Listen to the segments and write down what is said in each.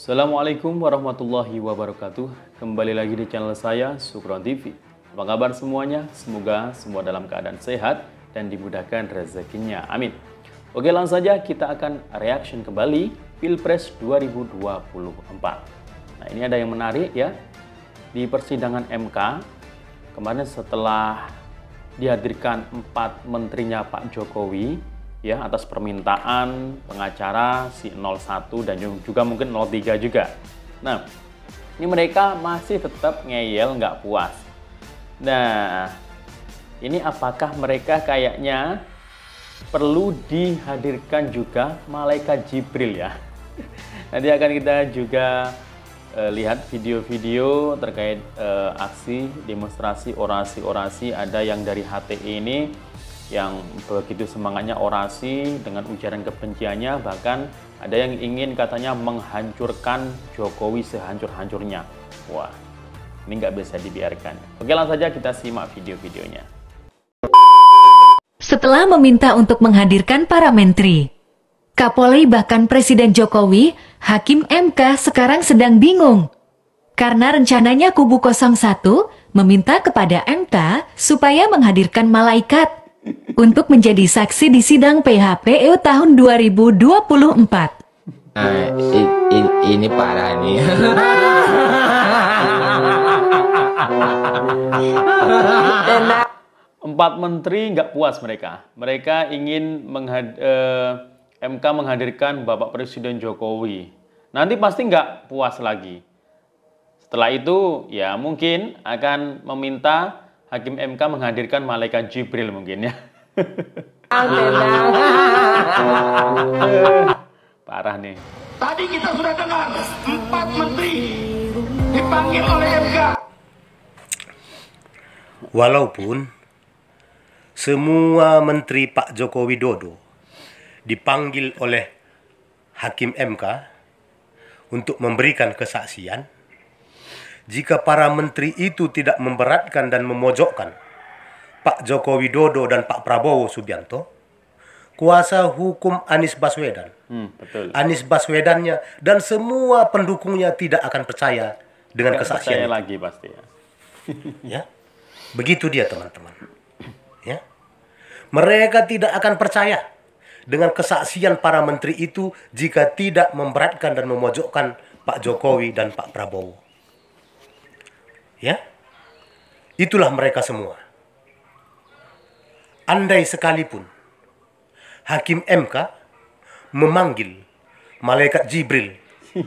Assalamualaikum warahmatullahi wabarakatuh. Kembali lagi di channel saya, Sukron TV. Apa kabar semuanya? Semoga semua dalam keadaan sehat dan dimudahkan rezekinya. Amin. Oke, langsung saja kita akan reaction kembali Pilpres 2024. Nah, ini ada yang menarik ya. Di persidangan MK, kemarin setelah dihadirkan 4 menterinya Pak Jokowi, ya, atas permintaan pengacara si 01 dan juga mungkin 03 juga. Nah, ini mereka masih tetap ngeyel, nggak puas. Nah, ini apakah mereka kayaknya perlu dihadirkan juga malaikat Jibril ya? Nanti akan kita juga lihat video-video terkait aksi demonstrasi orasi-orasi. Ada yang dari HTI ini yang begitu semangatnya orasi dengan ujaran kebenciannya, bahkan ada yang ingin katanya menghancurkan Jokowi sehancur-hancurnya. Wah, ini nggak bisa dibiarkan. Oke, langsung saja kita simak video-videonya. Setelah meminta untuk menghadirkan para menteri, Kapolri bahkan Presiden Jokowi, Hakim MK sekarang sedang bingung. Karena rencananya kubu 01 meminta kepada MK supaya menghadirkan malaikat untuk menjadi saksi di sidang PHPU tahun 2024. Nah, ini parah nih. Empat menteri nggak puas mereka. Mereka ingin MK menghadirkan Bapak Presiden Jokowi. Nanti pasti nggak puas lagi. Setelah itu ya mungkin akan meminta Hakim MK menghadirkan malaikat Jibril mungkin ya. Parah nih. Tadi kita sudah dengar 4 menteri dipanggil oleh MK. Walaupun semua menteri Pak Joko Widodo dipanggil oleh Hakim MK untuk memberikan kesaksian, jika para menteri itu tidak memberatkan dan memojokkan Pak Joko Widodo dan Pak Prabowo Subianto, kuasa hukum Anies Baswedan, Betul. Anies Baswedannya dan semua pendukungnya tidak akan percaya dengan Nggak kesaksian percaya itu. lagi pasti ya. Ya, begitu dia teman-teman. Ya, mereka tidak akan percaya dengan kesaksian para menteri itu jika tidak memberatkan dan memojokkan Pak Jokowi dan Pak Prabowo. Ya, itulah mereka semua. Andai sekalipun Hakim MK memanggil malaikat Jibril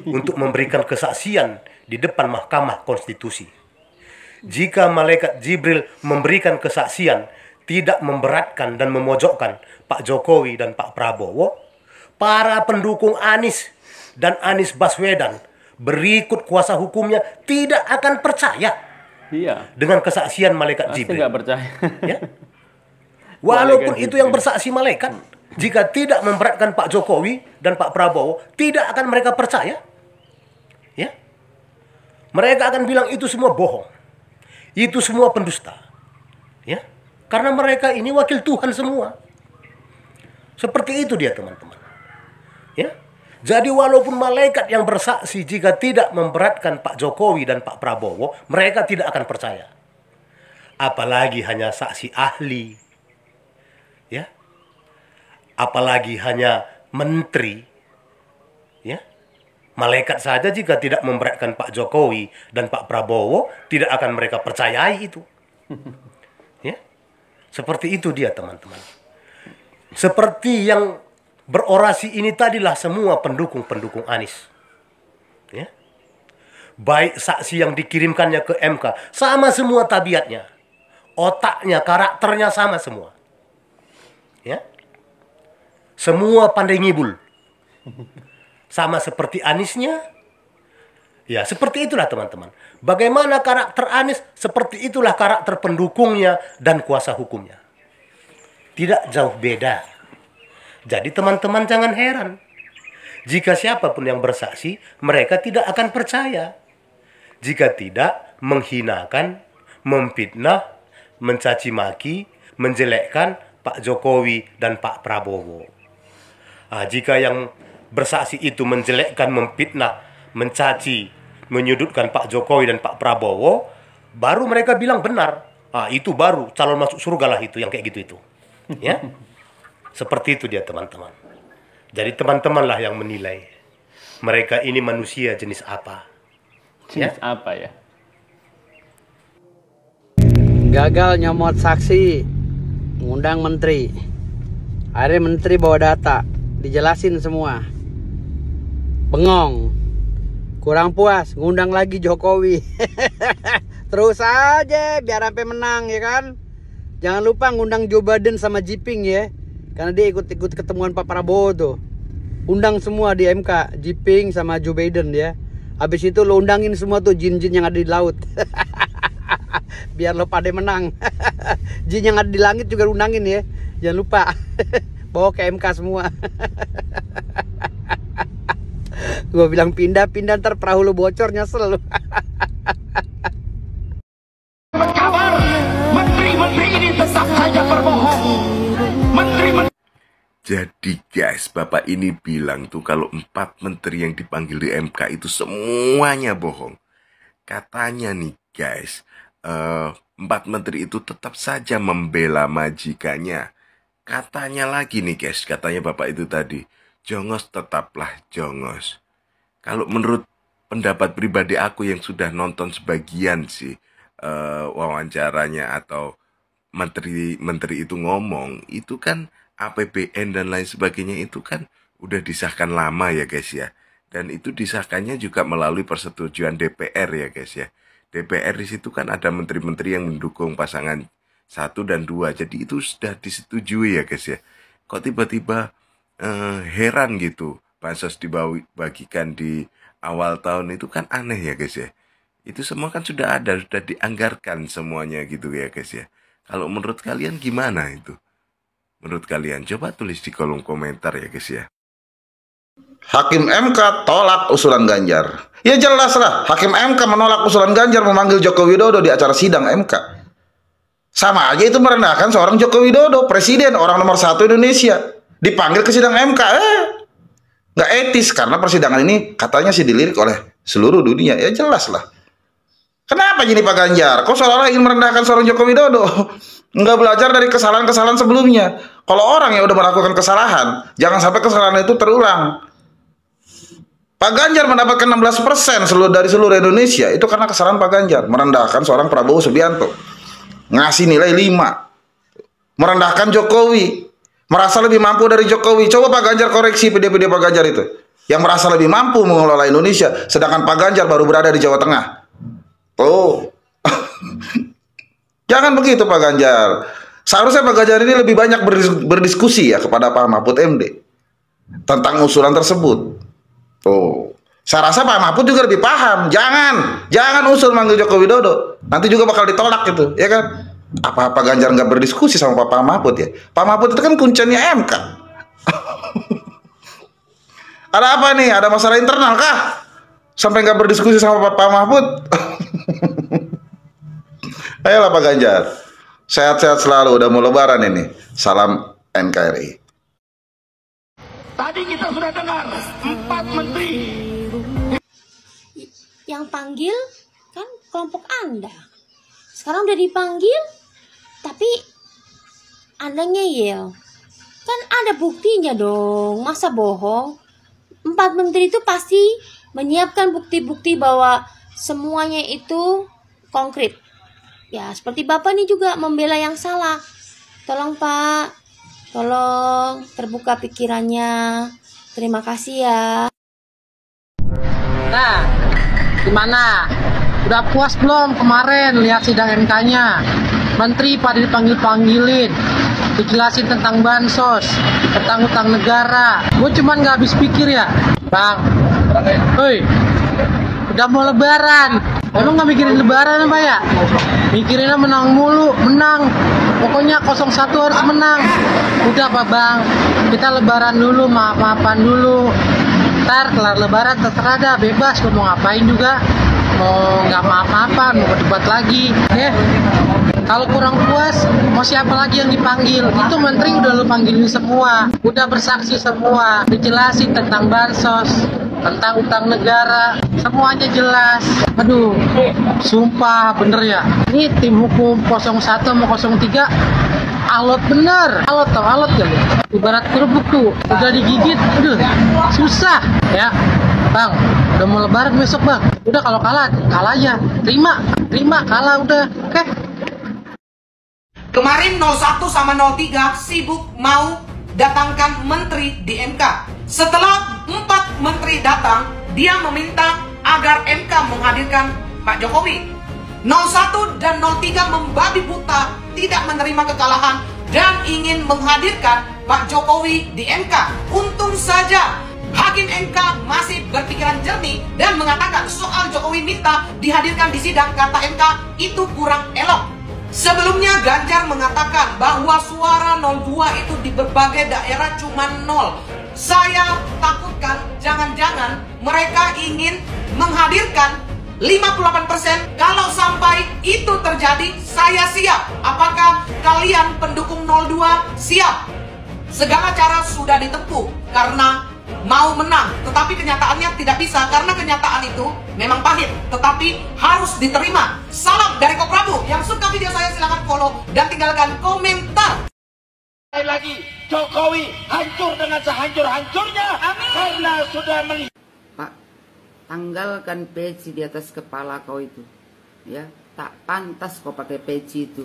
untuk memberikan kesaksian di depan Mahkamah Konstitusi, jika malaikat Jibril memberikan kesaksian tidak memberatkan dan memojokkan Pak Jokowi dan Pak Prabowo, para pendukung Anies dan Anies Baswedan berikut kuasa hukumnya tidak akan percaya Iya. dengan kesaksian malaikat Pasti Jibril. nggak percaya. Ya? Walaupun Malaikat itu yang Jibril. bersaksi malaikat, jika tidak memberatkan Pak Jokowi dan Pak Prabowo, tidak akan mereka percaya. Ya? Mereka akan bilang itu semua bohong. Itu semua pendusta. Ya? Karena mereka ini wakil Tuhan semua. Seperti itu dia teman-teman. Ya? Jadi walaupun malaikat yang bersaksi jika tidak memberatkan Pak Jokowi dan Pak Prabowo, mereka tidak akan percaya. Apalagi hanya saksi ahli. Ya. Apalagi hanya menteri. Ya. Malaikat saja jika tidak memberatkan Pak Jokowi dan Pak Prabowo, tidak akan mereka percayai itu. Ya. Seperti itu dia teman-teman. Seperti yang berorasi ini tadilah semua pendukung-pendukung Anies. Ya. Baik saksi yang dikirimkannya ke MK, sama semua tabiatnya. Otaknya, karakternya sama semua. Ya. Semua pandai ngibul. Sama seperti Aniesnya. Ya, seperti itulah teman-teman. Bagaimana karakter Anies, seperti itulah karakter pendukungnya dan kuasa hukumnya. Tidak jauh beda. Jadi teman-teman jangan heran. Jika siapapun yang bersaksi, mereka tidak akan percaya. Jika tidak menghinakan, memfitnah, mencaci maki, menjelekkan Pak Jokowi dan Pak Prabowo. Jika yang bersaksi itu menjelekkan, memfitnah, mencaci, menyudutkan Pak Jokowi dan Pak Prabowo, baru mereka bilang benar. Ah, itu baru calon masuk surga lah itu, yang kayak gitu itu. Ya, seperti itu dia teman-teman. Jadi teman-teman lah yang menilai mereka ini manusia jenis apa. Jenis apa ya? Gagal nyomot saksi, ngundang menteri. Akhirnya menteri bawa data, dijelasin semua. Bengong. Kurang puas, ngundang lagi Jokowi. Terus aja biar sampai menang ya kan. Jangan lupa ngundang Joe Biden sama Jiping ya. Karena dia ikut-ikut ketemuan Pak Prabowo tuh. Undang semua di MK, Jiping sama Joe Biden ya. Habis itu lo undangin semua tuh jin-jin yang ada di laut. Biar lo pada menang. Jin yang ada di langit juga undangin ya. Jangan lupa. Bawa ke MK semua. Gue bilang pindah-pindah ntar perahu lo bocor nyesel lo. Kabar menteri-menteri ini tetap saja berbohong. Jadi guys, Bapak ini bilang tuh kalau 4 menteri yang dipanggil di MK itu semuanya bohong. Katanya nih guys, 4 menteri itu tetap saja membela majikannya. Katanya lagi nih guys, katanya Bapak itu tadi, jongos tetaplah jongos. Kalau menurut pendapat pribadi aku yang sudah nonton sebagian sih wawancaranya atau menteri itu ngomong, itu kan APBN dan lain sebagainya itu kan udah disahkan lama ya guys ya. Dan itu disahkannya juga melalui persetujuan DPR ya guys ya. DPR di situ kan ada menteri-menteri yang mendukung pasangan 1 dan 2. Jadi itu sudah disetujui ya guys ya. Kok tiba-tiba heran gitu bansos dibagikan di awal tahun itu kan aneh ya guys ya. Itu semua kan sudah ada, sudah dianggarkan semuanya gitu ya guys ya. Kalau menurut kalian gimana itu? Menurut kalian, coba tulis di kolom komentar ya guys ya. Hakim MK tolak usulan Ganjar. Ya jelas lah, Hakim MK menolak usulan Ganjar memanggil Joko Widodo di acara sidang MK. Sama aja itu merendahkan seorang Joko Widodo, presiden, orang nomor 1 Indonesia. Dipanggil ke sidang MK, nggak etis karena persidangan ini katanya sih dilirik oleh seluruh dunia. Ya jelas lah. Kenapa gini Pak Ganjar? Kok seolah-olah ingin merendahkan seorang Joko Widodo? Nggak belajar dari kesalahan-kesalahan sebelumnya. Kalau orang yang udah melakukan kesalahan, jangan sampai kesalahan itu terulang. Pak Ganjar mendapatkan 16% dari seluruh Indonesia, itu karena kesalahan Pak Ganjar. Merendahkan seorang Prabowo Subianto. Ngasih nilai 5. Merendahkan Jokowi. Merasa lebih mampu dari Jokowi. Coba Pak Ganjar koreksi video-video Pak Ganjar itu. Yang merasa lebih mampu mengelola Indonesia, sedangkan Pak Ganjar baru berada di Jawa Tengah. Oh. Jangan begitu Pak Ganjar. Seharusnya Pak Ganjar ini lebih banyak berdiskusi ya kepada Pak Mahfud MD tentang usulan tersebut. Oh, saya rasa Pak Mahfud juga lebih paham. Jangan usul manggil Joko Widodo. Nanti juga bakal ditolak gitu, ya kan? Apa Pak Ganjar nggak berdiskusi sama Pak Mahfud ya? Pak Mahfud itu kan kuncinya MK. Ada apa nih? Ada masalah internal kah? Sampai nggak berdiskusi sama Pak Mahfud? Ayolah Pak Ganjar, sehat-sehat selalu, udah mau lebaran ini. Salam NKRI. Tadi kita sudah dengar 4 menteri. Yang panggil kan kelompok Anda. Sekarang udah dipanggil, tapi Anda ngeyel. Kan ada buktinya dong, masa bohong? 4 menteri itu pasti menyiapkan bukti-bukti bahwa semuanya itu konkret. Ya, seperti Bapak nih juga membela yang salah. Tolong Pak, tolong terbuka pikirannya. Terima kasih ya. Nah, gimana? Udah puas belum kemarin lihat sidang MK-nya? Menteri pada dipanggil-panggilin, dijelasin tentang bansos, tentang utang negara. Gue cuman nggak habis pikir ya, Bang. Hei, udah mau lebaran. Emang nggak mikirin lebaran apa ya? Mikirinnya menang mulu, menang. Pokoknya 01 harus menang. Udah Pak Bang, kita lebaran dulu, maaf-maafan dulu. Ntar kelar lebaran terserah dah, bebas lo mau ngapain juga. Mau nggak maaf-maafan, mau debat lagi. Kalau kurang puas, mau siapa lagi yang dipanggil? Itu menteri udah lo panggilin semua, udah bersaksi semua, dijelasin tentang bansos, tentang utang negara, semuanya jelas. Aduh, sumpah bener ya. Ini tim hukum 01 sama 03 alot bener, alot ya lu. Ibarat kerupuk tuh, udah digigit, aduh, susah ya. Bang, udah mau lebaran besok bang. Udah kalau kalah aja. Terima kalah udah. Oke. Kemarin 01 sama 03 sibuk mau datangkan menteri di MK. Setelah 4 menteri datang, dia meminta agar MK menghadirkan Pak Jokowi. 01 dan 03 membabi buta, tidak menerima kekalahan dan ingin menghadirkan Pak Jokowi di MK. Untung saja Hakim MK masih berpikiran jernih dan mengatakan soal Jokowi minta dihadirkan di sidang, kata MK itu kurang elok. Sebelumnya Ganjar mengatakan bahwa suara 02 itu di berbagai daerah cuma 0. Saya takutkan jangan-jangan mereka ingin menghadirkan 58%. Kalau sampai itu terjadi, saya siap. Apakah kalian pendukung 02 siap? Segala cara sudah ditempuh karena mau menang, tetapi kenyataannya tidak bisa karena kenyataan itu memang pahit, tetapi harus diterima. Salam dari Kok Prabu. Yang suka video saya silahkan follow dan tinggalkan komentar. Sekali lagi, Jokowi hancur dengan sehancur-hancurnya karena sudah melihat. Pak, tanggalkan peci di atas kepala kau itu, ya. Tak pantas kau pakai peci itu.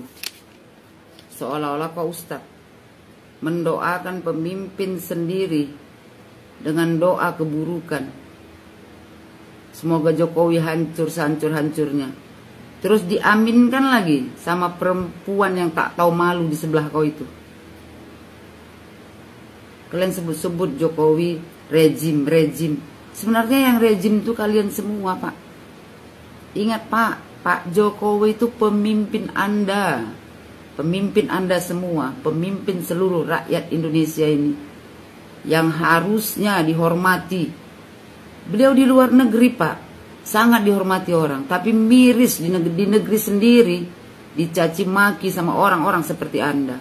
Seolah-olah kau ustaz mendoakan pemimpin sendiri dengan doa keburukan. Semoga Jokowi hancur sehancur-hancurnya. Terus diaminkan lagi sama perempuan yang tak tahu malu di sebelah kau itu. Kalian sebut-sebut Jokowi rejim. Sebenarnya yang rejim itu kalian semua, Pak. Ingat, Pak Jokowi itu pemimpin Anda. Pemimpin Anda semua, pemimpin seluruh rakyat Indonesia ini, yang harusnya dihormati. Beliau di luar negeri, Pak, sangat dihormati orang, tapi miris di negeri sendiri dicaci maki sama orang-orang seperti Anda.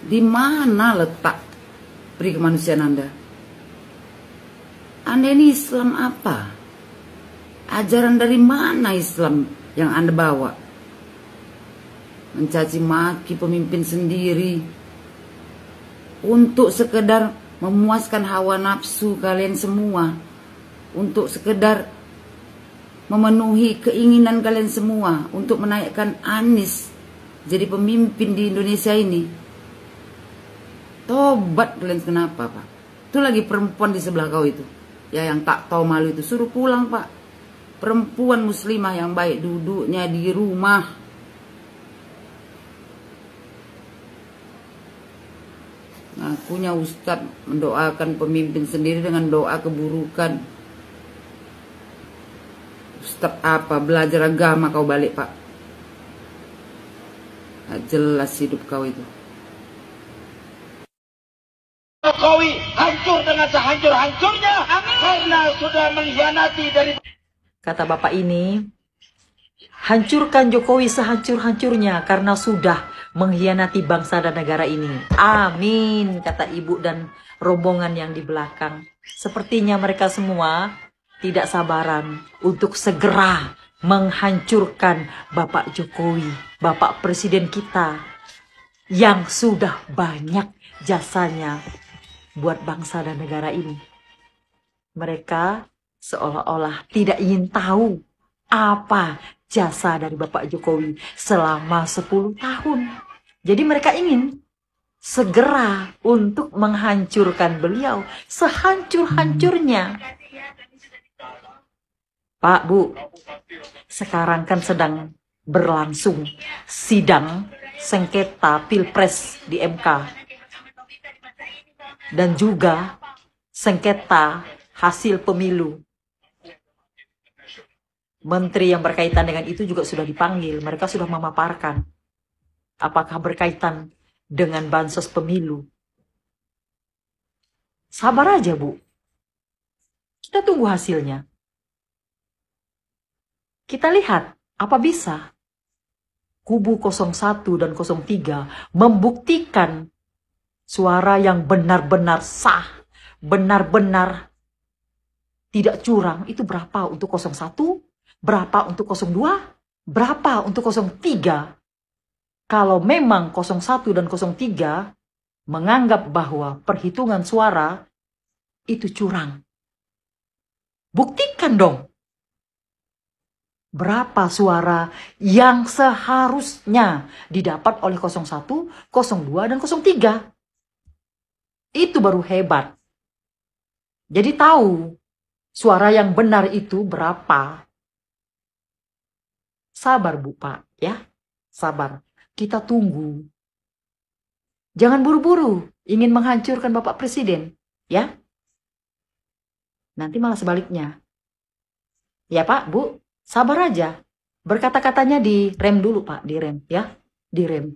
Di mana letak peri kemanusiaan Anda? Anda ini Islam apa? Ajaran dari mana Islam yang Anda bawa? Mencaci maki pemimpin sendiri untuk sekedar memuaskan hawa nafsu kalian semua, untuk sekedar memenuhi keinginan kalian semua, untuk menaikkan Anies jadi pemimpin di Indonesia ini. Tobat kalian, kenapa, Pak? Itu lagi perempuan di sebelah kau itu, ya, yang tak tahu malu itu, suruh pulang, Pak. Perempuan muslimah yang baik duduknya di rumah. Ngakunya ustadz mendoakan pemimpin sendiri dengan doa keburukan. Ustadz apa? Belajar agama kau balik, Pak. Gak jelas hidup kau itu. Jokowi hancur dengan sehancur-hancurnya karena sudah mengkhianati dari. Kata Bapak ini, hancurkan Jokowi sehancur-hancurnya karena sudah mengkhianati bangsa dan negara ini. Amin, kata ibu dan rombongan yang di belakang. Sepertinya mereka semua tidak sabaran untuk segera menghancurkan Bapak Jokowi, Bapak Presiden kita yang sudah banyak jasanya buat bangsa dan negara ini. Mereka seolah-olah tidak ingin tahu apa jasa dari Bapak Jokowi selama 10 tahun. Jadi mereka ingin segera untuk menghancurkan beliau sehancur-hancurnya. Pak, Bu, sekarang kan sedang berlangsung sidang sengketa Pilpres di MK. Dan juga sengketa hasil pemilu. Menteri yang berkaitan dengan itu juga sudah dipanggil. Mereka sudah memaparkan apakah berkaitan dengan bansos pemilu. Sabar aja, Bu. Kita tunggu hasilnya. Kita lihat apa bisa kubu 01 dan 03 membuktikan suara yang benar-benar sah, benar-benar tidak curang itu berapa untuk 01, berapa untuk 02, berapa untuk 03. Kalau memang 01 dan 03 menganggap bahwa perhitungan suara itu curang, buktikan dong. Berapa suara yang seharusnya didapat oleh 01, 02, dan 03. Itu baru hebat. Jadi tahu suara yang benar itu berapa. Sabar Bu Pak, ya. Sabar. Kita tunggu. Jangan buru-buru ingin menghancurkan Bapak Presiden, ya. Nanti malah sebaliknya. Ya Pak, Bu. Sabar aja. Berkata-katanya di rem dulu Pak, di rem ya. Di rem.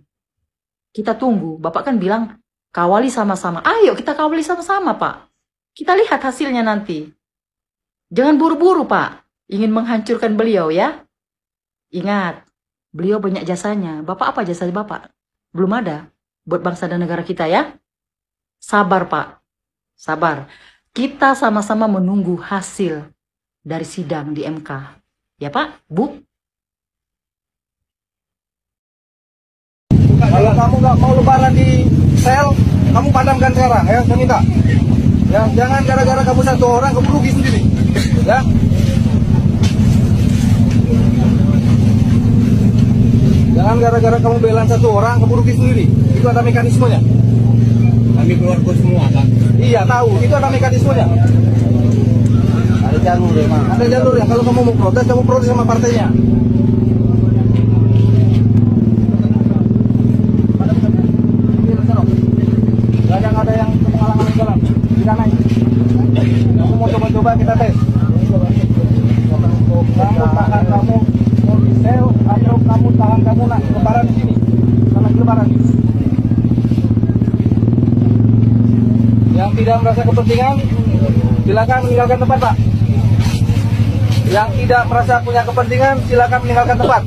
Kita tunggu. Bapak kan bilang kawali sama-sama. Ayo kita kawali sama-sama Pak. Kita lihat hasilnya nanti. Jangan buru-buru Pak. Ingin menghancurkan beliau ya. Ingat, beliau banyak jasanya. Bapak apa jasanya Bapak? Belum ada. Buat bangsa dan negara kita ya. Sabar Pak. Sabar. Kita sama-sama menunggu hasil dari sidang di MK. Ya Pak, Bu. Kalau kamu nggak mau lebaran di sel, kamu padamkan sekarang ya, saya minta. Ya, jangan gara-gara kamu satu orang kamu rugi sendiri. Ya. Jangan gara-gara kamu bela satu orang kamu rugi sendiri. Itu ada mekanismenya. Kami keluarga semua kan. Iya tahu, itu ada mekanismenya. Ada jalur ya, Mas. Ada jalur ya. Kalau kamu mau protes, kamu protes sama partainya. Jangan ada yang pengalaman jalan. Kita naik. Kamu mau coba-coba kita tes. Kamu tahan kamu mau di sel atau kamu tahan kamu nak lebaran di sini. Karena lebaran. Yang tidak merasa kepentingan, silakan meninggalkan tempat Pak. Yang tidak merasa punya kepentingan, silakan meninggalkan tempat.